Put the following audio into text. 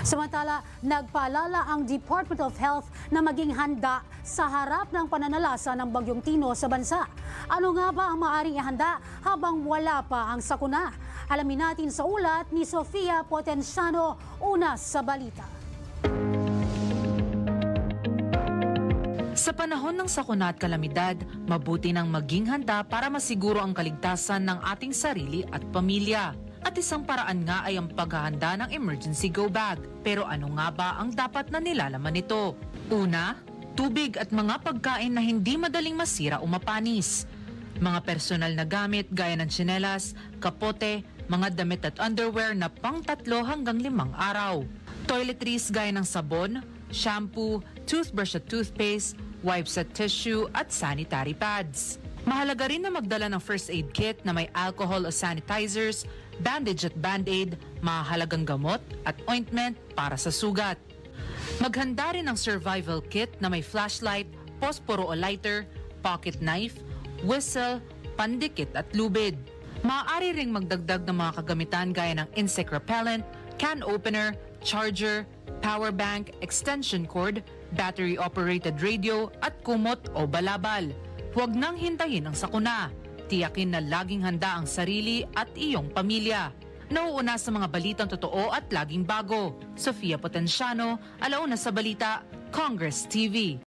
Samantala, nagpaalala ang Department of Health na maging handa sa harap ng pananalasa ng Bagyong Tino sa bansa. Ano nga ba ang maaaring ihanda habang wala pa ang sakuna? Alamin natin sa ulat ni Sofia Potenciano, una sa balita. Sa panahon ng sakuna at kalamidad, mabuti nang maging handa para masiguro ang kaligtasan ng ating sarili at pamilya. At isang paraan nga ay ang paghahanda ng emergency go bag. Pero ano nga ba ang dapat na nilalaman nito? Una, tubig at mga pagkain na hindi madaling masira o mapanis. Mga personal na gamit gaya ng tsinelas, kapote, mga damit at underwear na pang 3 hanggang 5 araw. Toiletries gaya ng sabon, shampoo, toothbrush at toothpaste, wipes at tissue at sanitary pads. Mahalaga rin na magdala ng first aid kit na may alcohol o sanitizers, bandage at band-aid, mahalagang gamot at ointment para sa sugat. Maghanda rin ng survival kit na may flashlight, posporo o lighter, pocket knife, whistle, pandikit at lubid. Maaari ring magdagdag ng mga kagamitan gaya ng insect repellent, can opener, charger, power bank, extension cord, battery-operated radio at kumot o balabal. Huwag nang hintayin ang sakuna. Tiyakin na laging handa ang sarili at iyong pamilya. Nauuna sa mga balitang totoo at laging bago. Sofia Potenciano, alauna sa balita, Congress TV.